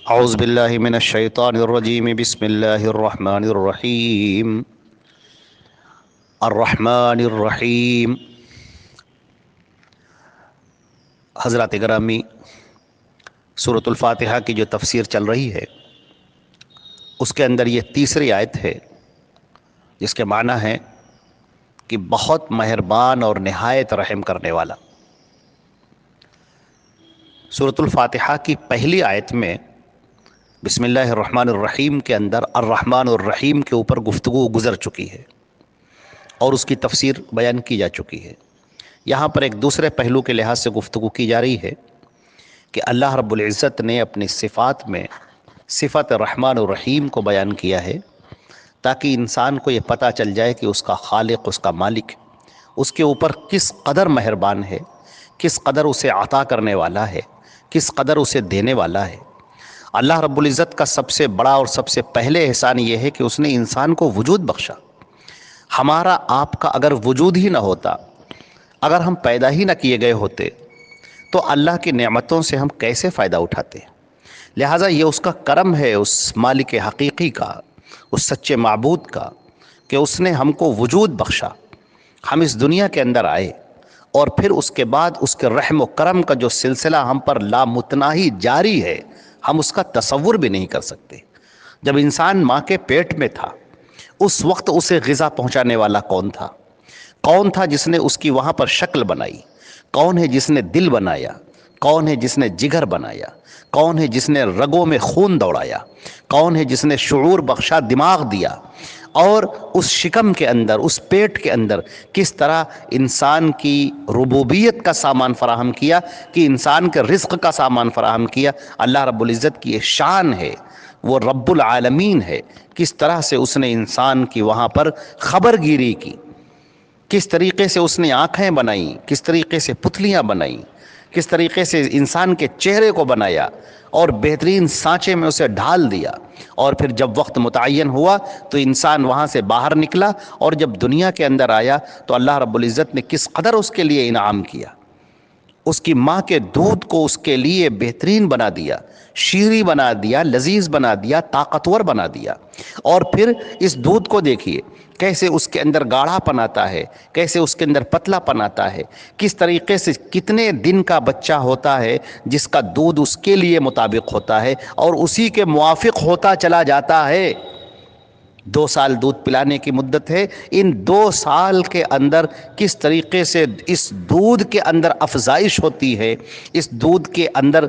اعوذ باللہ من الشیطان الرجیم بسم اللہ الرحمن الرحیم الرحمن الرحیم۔ حضرات گرامی، سورۃ الفاتحہ کی جو تفسیر چل رہی ہے اس کے اندر یہ تیسری آیت ہے جس کے معنی ہے کہ بہت مہربان اور نہایت رحم کرنے والا۔ سورۃ الفاتحہ کی پہلی آیت میں بسم اللہ الرحمن الرحیم کے اندر الرحمن الرحیم کے اوپر گفتگو گزر چکی ہے اور اس کی تفسیر بیان کی جا چکی ہے۔ یہاں پر ایک دوسرے پہلو کے لحاظ سے گفتگو کی جا رہی ہے کہ اللہ رب العزت نے اپنی صفات میں صفت رحمان الرحیم کو بیان کیا ہے تاکہ انسان کو یہ پتہ چل جائے کہ اس کا خالق، اس کا مالک اس کے اوپر کس قدر مہربان ہے، کس قدر اسے عطا کرنے والا ہے، کس قدر اسے دینے والا ہے۔ اللہ رب العزت کا سب سے بڑا اور سب سے پہلے احسان یہ ہے کہ اس نے انسان کو وجود بخشا۔ ہمارا آپ کا اگر وجود ہی نہ ہوتا، اگر ہم پیدا ہی نہ کیے گئے ہوتے تو اللہ کی نعمتوں سے ہم کیسے فائدہ اٹھاتے؟ لہٰذا یہ اس کا کرم ہے، اس مالک حقیقی کا، اس سچے معبود کا، کہ اس نے ہم کو وجود بخشا، ہم اس دنیا کے اندر آئے، اور پھر اس کے بعد اس کے رحم و کرم کا جو سلسلہ ہم پر لامتناہی جاری ہے، ہم اس کا تصور بھی نہیں کر سکتے۔ جب انسان ماں کے پیٹ میں تھا اس وقت اسے غذا پہنچانے والا کون تھا؟ کون تھا جس نے اس کی وہاں پر شکل بنائی؟ کون ہے جس نے دل بنایا؟ کون ہے جس نے جگر بنایا؟ کون ہے جس نے رگوں میں خون دوڑایا؟ کون ہے جس نے شعور بخشا، دماغ دیا؟ اور اس شکم کے اندر، اس پیٹ کے اندر کس طرح انسان کی ربوبیت کا سامان فراہم کیا، کہ انسان کے رزق کا سامان فراہم کیا۔ اللہ رب العزت کی یہ شان ہے، وہ رب العالمین ہے۔ کس طرح سے اس نے انسان کی وہاں پر خبر گیری کی، کس طریقے سے اس نے آنکھیں بنائیں، کس طریقے سے پتلیاں بنائیں، کس طریقے سے انسان کے چہرے کو بنایا اور بہترین سانچے میں اسے ڈھال دیا، اور پھر جب وقت متعین ہوا تو انسان وہاں سے باہر نکلا، اور جب دنیا کے اندر آیا تو اللہ رب العزت نے کس قدر اس کے لیے انعام کیا۔ اس کی ماں کے دودھ کو اس کے لیے بہترین بنا دیا، شیریں بنا دیا، لذیذ بنا دیا، طاقتور بنا دیا، اور پھر اس دودھ کو دیکھیے کیسے اس کے اندر گاڑھا پن آتا ہے، کیسے اس کے اندر پتلا پن آتا ہے، کس طریقے سے کتنے دن کا بچہ ہوتا ہے جس کا دودھ اس کے لیے مطابق ہوتا ہے اور اسی کے موافق ہوتا چلا جاتا ہے۔ 2 سال دودھ پلانے کی مدت ہے، ان 2 سال کے اندر کس طریقے سے اس دودھ کے اندر افزائش ہوتی ہے، اس دودھ کے اندر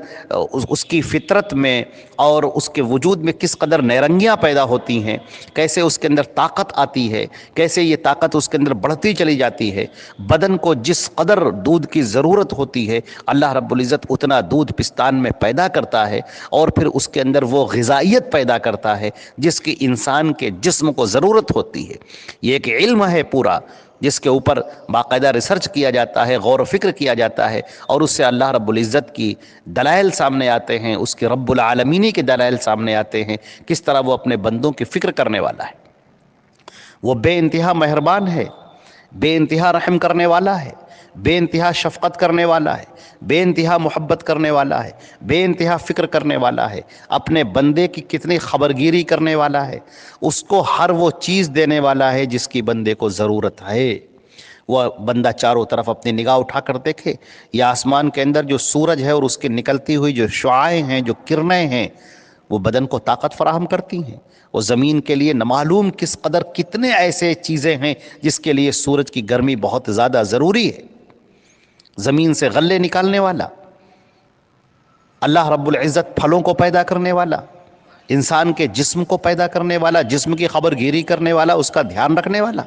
اس کی فطرت میں اور اس کے وجود میں کس قدر نیرنگیاں پیدا ہوتی ہیں، کیسے اس کے اندر طاقت آتی ہے، کیسے یہ طاقت اس کے اندر بڑھتی چلی جاتی ہے۔ بدن کو جس قدر دودھ کی ضرورت ہوتی ہے اللہ رب العزت اتنا دودھ پستان میں پیدا کرتا ہے، اور پھر اس کے اندر وہ غذائیت پیدا کرتا ہے جس کی انسان کے جسم کو ضرورت ہوتی ہے۔ یہ ایک علم ہے پورا جس کے اوپر باقاعدہ ریسرچ کیا جاتا ہے، غور و فکر کیا جاتا ہے، اور اس سے اللہ رب العزت کی دلائل سامنے آتے ہیں، اس کے رب العالمینی کے دلائل سامنے آتے ہیں، کس طرح وہ اپنے بندوں کی فکر کرنے والا ہے۔ وہ بے انتہا مہربان ہے، بے انتہا رحم کرنے والا ہے، بے انتہا شفقت کرنے والا ہے، بے انتہا محبت کرنے والا ہے، بے انتہا فکر کرنے والا ہے، اپنے بندے کی کتنی خبرگیری کرنے والا ہے، اس کو ہر وہ چیز دینے والا ہے جس کی بندے کو ضرورت ہے۔ وہ بندہ چاروں طرف اپنی نگاہ اٹھا کر دیکھے، یہ آسمان کے اندر جو سورج ہے اور اس کی نکلتی ہوئی جو شعاعیں ہیں، جو کرنیں ہیں، وہ بدن کو طاقت فراہم کرتی ہیں۔ وہ زمین کے لیے نامعلوم کس قدر کتنے ایسے چیزیں ہیں جس کے لیے سورج کی گرمی بہت زیادہ ضروری ہے۔ زمین سے غلے نکالنے والا اللہ رب العزت، پھلوں کو پیدا کرنے والا، انسان کے جسم کو پیدا کرنے والا، جسم کی خبر گیری کرنے والا، اس کا دھیان رکھنے والا،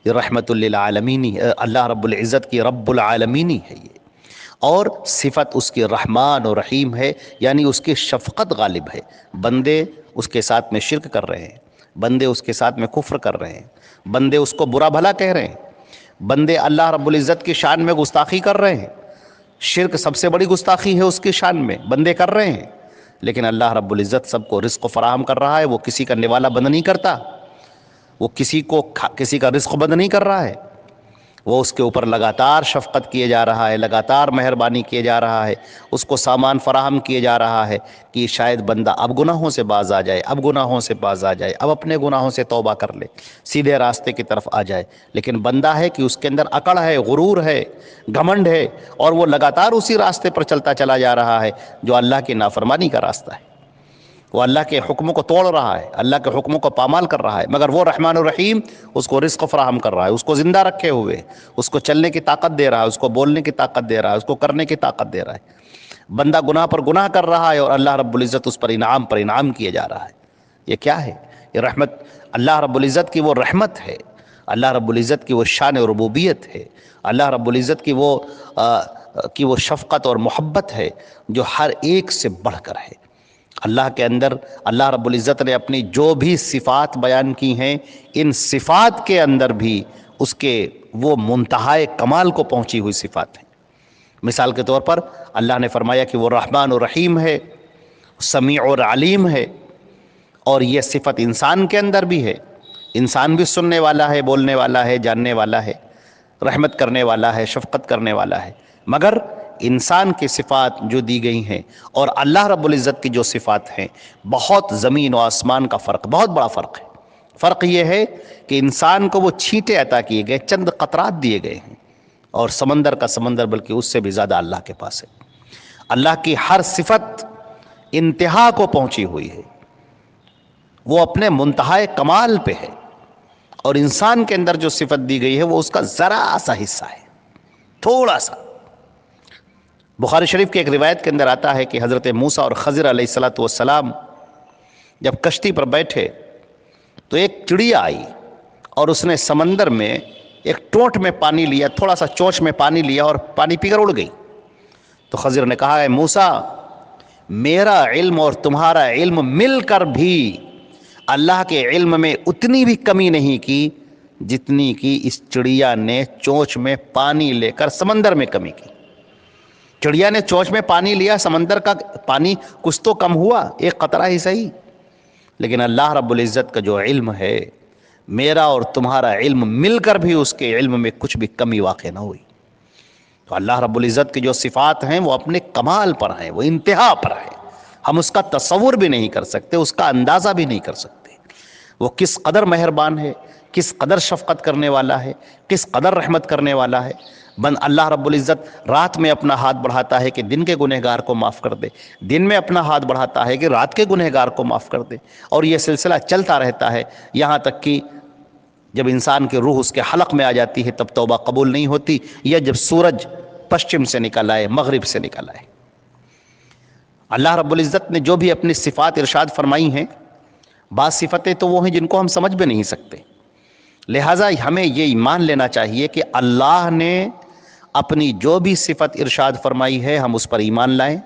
یہ رحمت للعالمین اللہ رب العزت کی رب العالمینی ہے یہ، اور صفت اس کی رحمان و رحیم ہے، یعنی اس کی شفقت غالب ہے۔ بندے اس کے ساتھ میں شرک کر رہے ہیں، بندے اس کے ساتھ میں کفر کر رہے ہیں، بندے اس کو برا بھلا کہہ رہے ہیں، بندے اللہ رب العزت کی شان میں گستاخی کر رہے ہیں۔ شرک سب سے بڑی گستاخی ہے اس کی شان میں، بندے کر رہے ہیں، لیکن اللہ رب العزت سب کو رزق فراہم کر رہا ہے۔ وہ کسی کا نوالا بند نہیں کرتا، وہ کسی کا رزق بند نہیں کر رہا ہے، وہ اس کے اوپر لگاتار شفقت کیے جا رہا ہے، لگاتار مہربانی کیے جا رہا ہے، اس کو سامان فراہم کیے جا رہا ہے کہ شاید بندہ اب گناہوں سے باز آ جائے، اب گناہوں سے باز آ جائے، اب اپنے گناہوں سے توبہ کر لے، سیدھے راستے کی طرف آ جائے۔ لیکن بندہ ہے کہ اس کے اندر اکڑ ہے، غرور ہے، گھمنڈ ہے، اور وہ لگاتار اسی راستے پر چلتا چلا جا رہا ہے جو اللہ کی نافرمانی کا راستہ ہے۔ وہ اللہ کے حکموں کو توڑ رہا ہے، اللہ کے حکموں کو پامال کر رہا ہے، مگر وہ رحمان الرحیم اس کو رزق فراہم کر رہا ہے، اس کو زندہ رکھے ہوئے، اس کو چلنے کی طاقت دے رہا ہے، اس کو بولنے کی طاقت دے رہا ہے، اس کو کرنے کی طاقت دے رہا ہے۔ بندہ گناہ پر گناہ کر رہا ہے اور اللہ رب العزت اس پر انعام کیے جا رہا ہے۔ یہ کیا ہے؟ یہ رحمت اللہ رب العزت کی وہ رحمت ہے، اللہ رب العزت کی وہ شان ربوبیت ہے، اللہ رب العزت کی وہ شفقت اور محبت ہے جو ہر ایک سے بڑھ کر ہے۔ اللہ کے اندر اللہ رب العزت نے اپنی جو بھی صفات بیان کی ہیں، ان صفات کے اندر بھی اس کے وہ منتہائے کمال کو پہنچی ہوئی صفات ہیں۔ مثال کے طور پر اللہ نے فرمایا کہ وہ رحمان و رحیم ہے، سمیع اور علیم ہے، اور یہ صفت انسان کے اندر بھی ہے۔ انسان بھی سننے والا ہے، بولنے والا ہے، جاننے والا ہے، رحمت کرنے والا ہے، شفقت کرنے والا ہے، مگر انسان کی صفات جو دی گئی ہیں اور اللہ رب العزت کی جو صفات ہیں، بہت زمین و آسمان کا فرق، بہت بڑا فرق ہے۔ فرق یہ ہے کہ انسان کو وہ چھینٹے عطا کیے گئے، چند قطرات دیے گئے ہیں، اور سمندر کا سمندر بلکہ اس سے بھی زیادہ اللہ کے پاس ہے۔ اللہ کی ہر صفت انتہا کو پہنچی ہوئی ہے، وہ اپنے منتہائے کمال پہ ہے، اور انسان کے اندر جو صفت دی گئی ہے وہ اس کا ذرا سا حصہ ہے، تھوڑا سا۔ بخاری شریف کی ایک روایت کے اندر آتا ہے کہ حضرت موسیٰ اور خضر علیہ السلام جب کشتی پر بیٹھے تو ایک چڑیا آئی اور اس نے سمندر میں ایک ٹوٹ میں پانی لیا، تھوڑا سا چونچ میں پانی لیا اور پانی پی کر اڑ گئی۔ تو خضر نے کہا، اے موسیٰ، میرا علم اور تمہارا علم مل کر بھی اللہ کے علم میں اتنی بھی کمی نہیں کی جتنی کی اس چڑیا نے چونچ میں پانی لے کر سمندر میں کمی کی۔ چڑیا نے چونچ میں پانی لیا، سمندر کا پانی کچھ تو کم ہوا، ایک قطرہ ہی صحیح، لیکن اللہ رب العزت کا جو علم ہے، میرا اور تمہارا علم مل کر بھی اس کے علم میں کچھ بھی کمی واقع نہ ہوئی۔ تو اللہ رب العزت کی جو صفات ہیں وہ اپنے کمال پر ہیں، وہ انتہا پر ہیں، ہم اس کا تصور بھی نہیں کر سکتے، اس کا اندازہ بھی نہیں کر سکتے۔ وہ کس قدر مہربان ہے، کس قدر شفقت کرنے والا ہے، کس قدر رحمت کرنے والا ہے۔ اللہ رب العزت رات میں اپنا ہاتھ بڑھاتا ہے کہ دن کے گنہگار کو معاف کر دے، دن میں اپنا ہاتھ بڑھاتا ہے کہ رات کے گنہگار کو معاف کر دے، اور یہ سلسلہ چلتا رہتا ہے یہاں تک کہ جب انسان کی روح اس کے حلق میں آ جاتی ہے تب توبہ قبول نہیں ہوتی، یا جب سورج پشچم سے نکل آئے، مغرب سے نکل آئے۔ اللہ رب العزت نے جو بھی اپنی صفات ارشاد فرمائی ہیں، بعض صفتیں تو وہ ہیں جن کو ہم سمجھ بھی نہیں سکتے، لہٰذا ہمیں یہ ایمان لینا چاہیے کہ اللہ نے اپنی جو بھی صفت ارشاد فرمائی ہے ہم اس پر ایمان لائیں،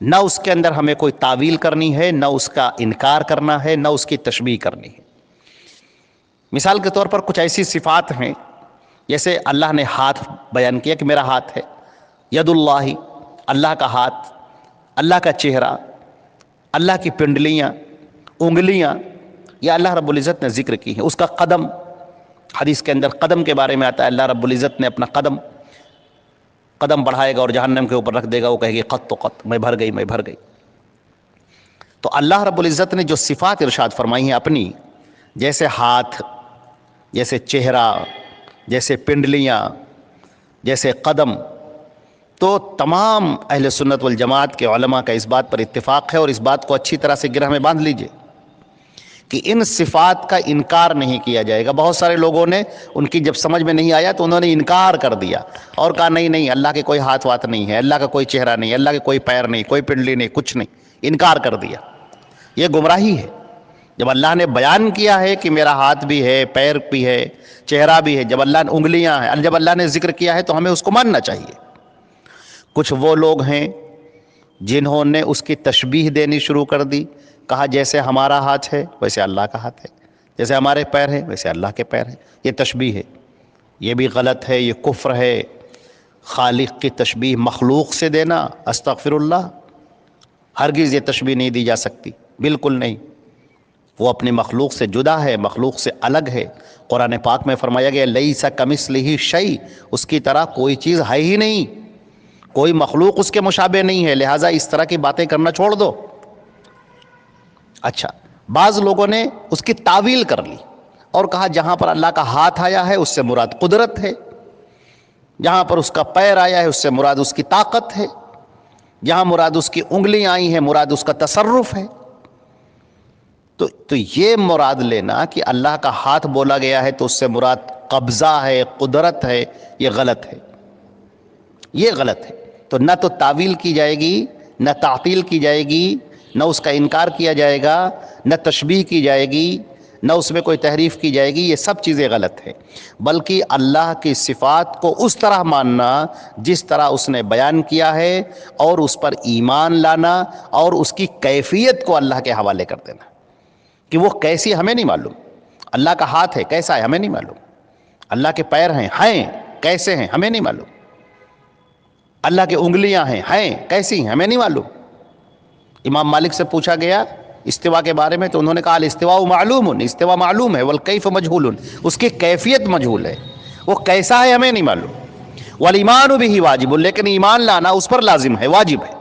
نہ اس کے اندر ہمیں کوئی تعویل کرنی ہے، نہ اس کا انکار کرنا ہے، نہ اس کی تشبیہ کرنی ہے۔ مثال کے طور پر کچھ ایسی صفات ہیں، جیسے اللہ نے ہاتھ بیان کیا کہ میرا ہاتھ ہے، ید اللہ، اللہ کا ہاتھ، اللہ کا چہرہ، اللہ کی پنڈلیاں، انگلیاں، یہ اللہ رب العزت نے ذکر کی ہیں۔ اس کا قدم، حدیث کے اندر قدم کے بارے میں آتا ہے، اللہ رب العزت نے اپنا قدم بڑھائے گا اور جہنم کے اوپر رکھ دے گا، وہ کہے گی قط تو قط، میں بھر گئی، میں بھر گئی۔ تو اللہ رب العزت نے جو صفات ارشاد فرمائی ہیں اپنی، جیسے ہاتھ، جیسے چہرہ، جیسے پنڈلیاں، جیسے قدم، تو تمام اہل سنت والجماعت کے علماء کا اس بات پر اتفاق ہے، اور اس بات کو اچھی طرح سے گرہ میں باندھ لیجئے کہ ان صفات کا انکار نہیں کیا جائے گا۔ بہت سارے لوگوں نے ان کی جب سمجھ میں نہیں آیا تو انہوں نے انکار کر دیا اور کہا نہیں اللہ کے کوئی ہاتھ وات نہیں ہے، اللہ کا کوئی چہرہ نہیں، اللہ کے کوئی پیر نہیں، کوئی پنڈلی نہیں، کچھ نہیں، انکار کر دیا۔ یہ گمراہی ہے۔ جب اللہ نے بیان کیا ہے کہ میرا ہاتھ بھی ہے، پیر بھی ہے، چہرہ بھی ہے، جب اللہ نے انگلیاں ہیں، جب اللہ نے ذکر کیا ہے تو ہمیں اس کو ماننا چاہیے۔ کچھ وہ لوگ ہیں جنہوں نے اس کی تشبیہ دینی شروع کر دی، کہا جیسے ہمارا ہاتھ ہے ویسے اللہ کا ہاتھ ہے، جیسے ہمارے پیر ہیں ویسے اللہ کے پیر ہیں۔ یہ تشبیہ ہے، یہ بھی غلط ہے، یہ کفر ہے۔ خالق کی تشبیہ مخلوق سے دینا، استغفر اللہ، ہرگز یہ تشبیہ نہیں دی جا سکتی، بالکل نہیں۔ وہ اپنی مخلوق سے جدا ہے، مخلوق سے الگ ہے۔ قرآن پاک میں فرمایا گیا لیس کمثلہ شیء، اس کی طرح کوئی چیز ہے ہی نہیں، کوئی مخلوق اس کے مشابہ نہیں ہے، لہٰذا اس طرح کی باتیں کرنا چھوڑ دو۔ اچھا، بعض لوگوں نے اس کی تعویل کر لی اور کہا جہاں پر اللہ کا ہاتھ آیا ہے اس سے مراد قدرت ہے، جہاں پر اس کا پیر آیا ہے اس سے مراد اس کی طاقت ہے، جہاں مراد اس کی انگلیاں آئی ہیں مراد اس کا تصرف ہے۔ تو یہ مراد لینا کہ اللہ کا ہاتھ بولا گیا ہے تو اس سے مراد قبضہ ہے، قدرت ہے، یہ غلط ہے، یہ غلط ہے۔ تو نہ تو تعویل کی جائے گی، نہ تعطیل کی جائے گی، نہ اس کا انکار کیا جائے گا، نہ تشبیہ کی جائے گی، نہ اس میں کوئی تحریف کی جائے گی، یہ سب چیزیں غلط ہیں۔ بلکہ اللہ کی صفات کو اس طرح ماننا جس طرح اس نے بیان کیا ہے، اور اس پر ایمان لانا، اور اس کی کیفیت کو اللہ کے حوالے کر دینا کہ وہ کیسی ہمیں نہیں معلوم۔ اللہ کا ہاتھ ہے کیسا ہے ہمیں نہیں معلوم، اللہ کے پیر ہیں کیسے ہیں ہمیں نہیں معلوم، اللہ کی انگلیاں ہیں کیسی ہیں ہمیں نہیں معلوم۔ امام مالک سے پوچھا گیا استوا کے بارے میں تو انہوں نے کہا الاستواء معلوم، استوا معلوم ہے، والکیف مجہول، اس کی کیفیت مجہول ہے، وہ کیسا ہے ہمیں نہیں معلوم۔ والایمان بہ واجب، لیکن ایمان لانا اس پر لازم ہے، واجب ہے۔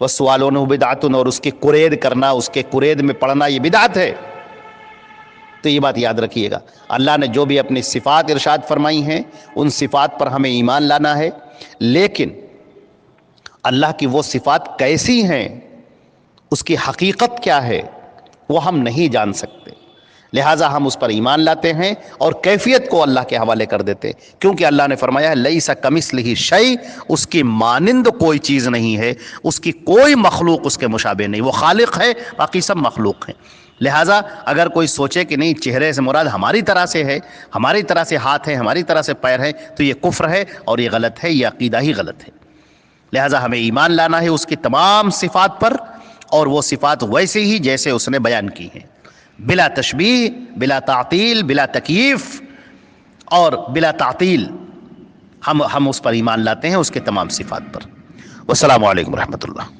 والسؤال عنہ بدعۃ، اور اس کی قرید کرنا، اس کے قرید میں پڑھنا یہ بدعت ہے۔ تو یہ بات یاد رکھیے گا، اللہ نے جو بھی اپنی صفات ارشاد فرمائی ہیں ان صفات پر ہمیں ایمان لانا ہے، لیکن اللہ کی وہ صفات کیسی ہیں، اس کی حقیقت کیا ہے، وہ ہم نہیں جان سکتے، لہٰذا ہم اس پر ایمان لاتے ہیں اور کیفیت کو اللہ کے حوالے کر دیتے، کیونکہ اللہ نے فرمایا ہے لیس کمثلہ شیء، اس کی مانند کوئی چیز نہیں ہے، اس کی کوئی مخلوق اس کے مشابہ نہیں، وہ خالق ہے باقی سب مخلوق ہیں۔ لہٰذا اگر کوئی سوچے کہ نہیں چہرے سے مراد ہماری طرح سے ہے، ہماری طرح سے ہاتھ ہے، ہماری طرح سے پیر ہے، تو یہ کفر ہے اور یہ غلط ہے، یہ عقیدہ ہی غلط ہے۔ لہٰذا ہمیں ایمان لانا ہے اس کی تمام صفات پر، اور وہ صفات ویسے ہی جیسے اس نے بیان کی ہیں، بلا تشبیہ، بلا تعطیل، بلا تکییف اور بلا تعطیل، ہم اس پر ایمان لاتے ہیں اس کے تمام صفات پر۔ والسلام علیکم ورحمۃ اللہ۔